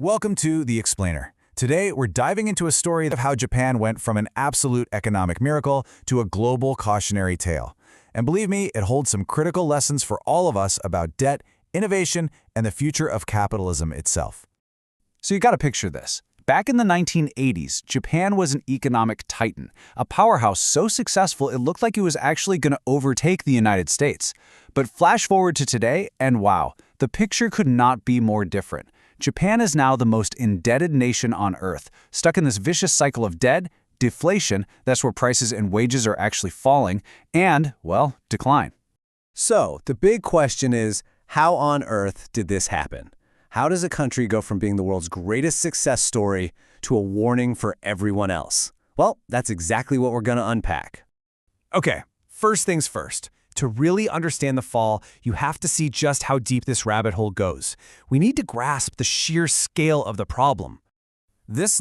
Welcome to The Explainer. Today, we're diving into a story of how Japan went from an absolute economic miracle to a global cautionary tale. And believe me, it holds some critical lessons for all of us about debt, innovation, and the future of capitalism itself. So you got to picture this. Back in the 1980s, Japan was an economic titan, a powerhouse so successful it looked like it was actually going to overtake the United States. But flash forward to today, and wow, the picture could not be more different. Japan is now the most indebted nation on Earth, stuck in this vicious cycle of debt, deflation, that's where prices and wages are actually falling, and, well, decline. So, the big question is, how on earth did this happen? How does a country go from being the world's greatest success story to a warning for everyone else? Well, that's exactly what we're going to unpack. Okay, first things first. To really understand the fall, you have to see just how deep this rabbit hole goes. We need to grasp the sheer scale of the problem. This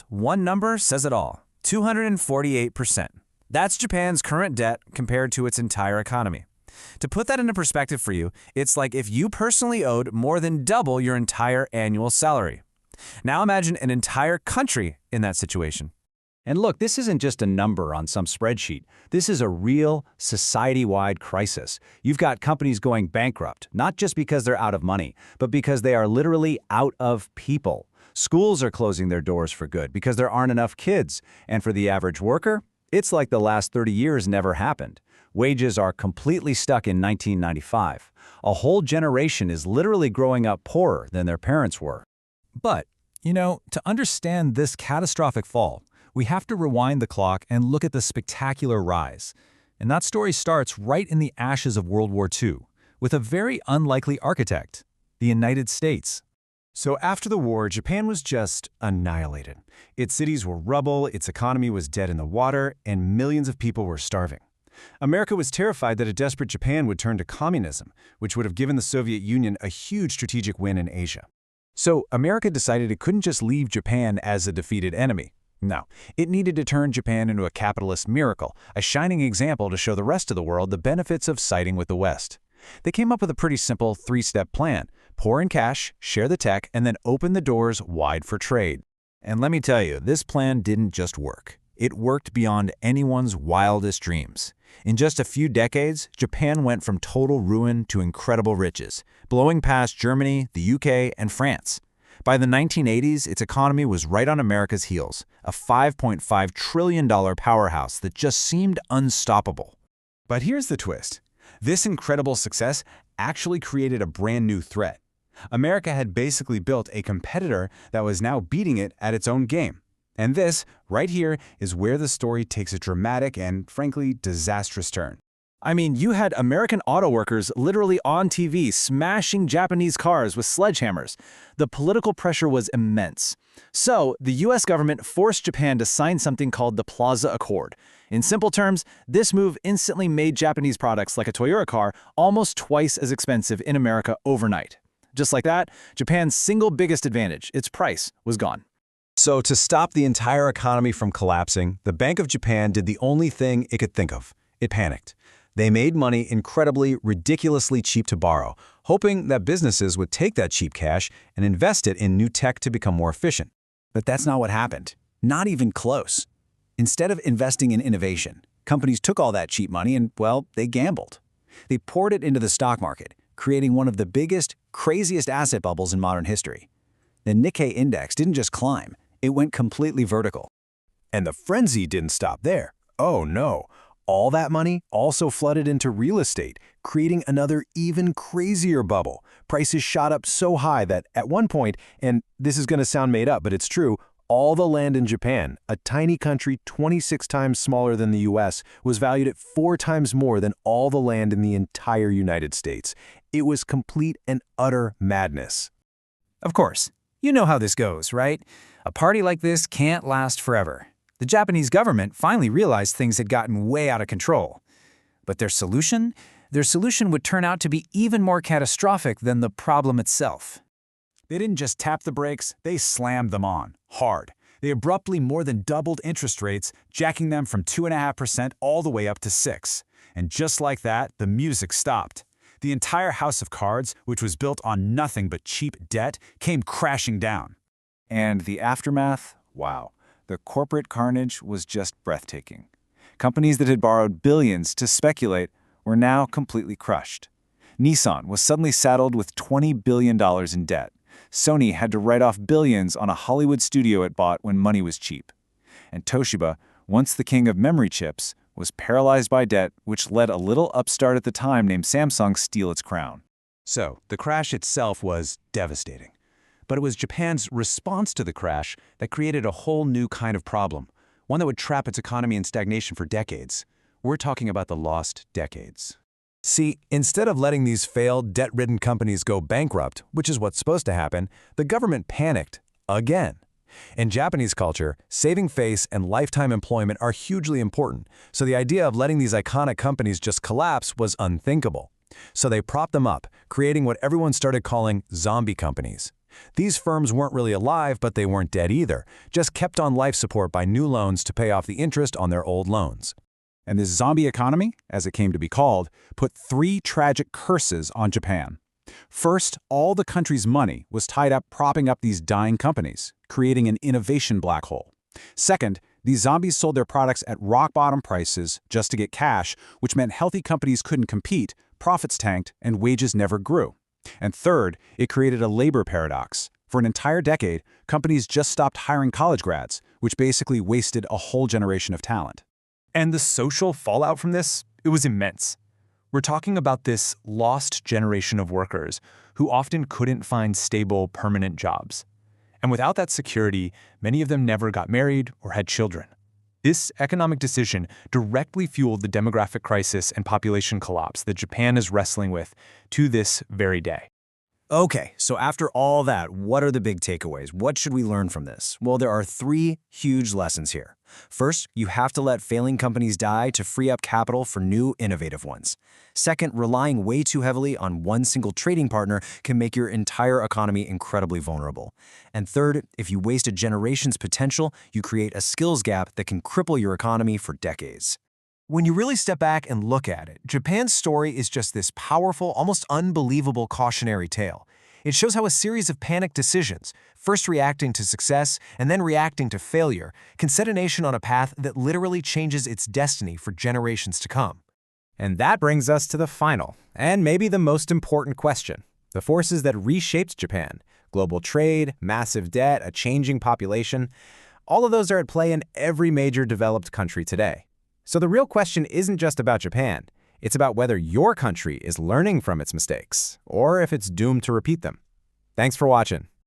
one number says it all. 248%. That's Japan's current debt compared to its entire economy. To put that into perspective for you, it's like if you personally owed more than double your entire annual salary. Now imagine an entire country in that situation. And look, this isn't just a number on some spreadsheet. This is a real society-wide crisis. You've got companies going bankrupt, not just because they're out of money, but because they are literally out of people. Schools are closing their doors for good because there aren't enough kids. And for the average worker, it's like the last 30 years never happened. Wages are completely stuck in 1995. A whole generation is literally growing up poorer than their parents were. But, to understand this catastrophic fall, we have to rewind the clock and look at the spectacular rise. And that story starts right in the ashes of World War II, with a very unlikely architect, the United States. So after the war, Japan was just annihilated. Its cities were rubble, its economy was dead in the water, and millions of people were starving. America was terrified that a desperate Japan would turn to communism, which would have given the Soviet Union a huge strategic win in Asia. So America decided it couldn't just leave Japan as a defeated enemy. No, it needed to turn Japan into a capitalist miracle, a shining example to show the rest of the world the benefits of siding with the West. They came up with a pretty simple three-step plan: pour in cash, share the tech, and then open the doors wide for trade. And let me tell you, this plan didn't just work. It worked beyond anyone's wildest dreams. In just a few decades, Japan went from total ruin to incredible riches, blowing past Germany, the UK, and France. By the 1980s, its economy was right on America's heels, a $5.5 trillion powerhouse that just seemed unstoppable. But here's the twist. This incredible success actually created a brand new threat. America had basically built a competitor that was now beating it at its own game. And this, right here, is where the story takes a dramatic and, frankly, disastrous turn. I mean, you had American auto workers literally on TV smashing Japanese cars with sledgehammers. The political pressure was immense. So, the US government forced Japan to sign something called the Plaza Accord. In simple terms, this move instantly made Japanese products like a Toyota car almost twice as expensive in America overnight. Just like that, Japan's single biggest advantage, its price, was gone. So, to stop the entire economy from collapsing, the Bank of Japan did the only thing it could think of. It panicked. They made money incredibly, ridiculously cheap to borrow, hoping that businesses would take that cheap cash and invest it in new tech to become more efficient. But that's not what happened. Not even close. Instead of investing in innovation, companies took all that cheap money and, well, they gambled. They poured it into the stock market, creating one of the biggest, craziest asset bubbles in modern history. The Nikkei index didn't just climb, it went completely vertical. And the frenzy didn't stop there. Oh no. All that money also flooded into real estate, creating another even crazier bubble. Prices shot up so high that at one point, and this is going to sound made up, but it's true, all the land in Japan, a tiny country 26 times smaller than the US, was valued at 4 times more than all the land in the entire United States. It was complete and utter madness. Of course, you know how this goes, right? A party like this can't last forever. The Japanese government finally realized things had gotten way out of control. But their solution would turn out to be even more catastrophic than the problem itself. They didn't just tap the brakes, they slammed them on, hard. They abruptly more than doubled interest rates, jacking them from 2.5% all the way up to 6%. And just like that, the music stopped. The entire house of cards, which was built on nothing but cheap debt, came crashing down. And the aftermath? Wow. The corporate carnage was just breathtaking. Companies that had borrowed billions to speculate were now completely crushed. Nissan was suddenly saddled with $20 billion in debt. Sony had to write off billions on a Hollywood studio it bought when money was cheap. And Toshiba, once the king of memory chips, was paralyzed by debt, which let a little upstart at the time named Samsung steal its crown. So, the crash itself was devastating. But it was Japan's response to the crash that created a whole new kind of problem, one that would trap its economy in stagnation for decades. We're talking about the lost decades. See, instead of letting these failed, debt-ridden companies go bankrupt, which is what's supposed to happen, the government panicked again. In Japanese culture, saving face and lifetime employment are hugely important, so the idea of letting these iconic companies just collapse was unthinkable. So they propped them up, creating what everyone started calling zombie companies. These firms weren't really alive, but they weren't dead either, just kept on life support by new loans to pay off the interest on their old loans. And this zombie economy, as it came to be called, put 3 tragic curses on Japan. First, all the country's money was tied up propping up these dying companies, creating an innovation black hole. Second, these zombies sold their products at rock-bottom prices just to get cash, which meant healthy companies couldn't compete, profits tanked, and wages never grew. And third, it created a labor paradox. For an entire decade, companies just stopped hiring college grads, which basically wasted a whole generation of talent. And the social fallout from this, it was immense. We're talking about this lost generation of workers who often couldn't find stable, permanent jobs. And without that security, many of them never got married or had children. This economic decision directly fueled the demographic crisis and population collapse that Japan is wrestling with to this very day. Okay, so after all that, what are the big takeaways? What should we learn from this? Well, there are 3 huge lessons here. First, you have to let failing companies die to free up capital for new, innovative ones. Second, relying way too heavily on one single trading partner can make your entire economy incredibly vulnerable. And third, if you waste a generation's potential, you create a skills gap that can cripple your economy for decades. When you really step back and look at it, Japan's story is just this powerful, almost unbelievable cautionary tale. It shows how a series of panicked decisions, first reacting to success and then reacting to failure, can set a nation on a path that literally changes its destiny for generations to come. And that brings us to the final, and maybe the most important question. The forces that reshaped Japan, global trade, massive debt, a changing population, all of those are at play in every major developed country today. So the real question isn't just about Japan. It's about whether your country is learning from its mistakes, or if it's doomed to repeat them. Thanks for watching.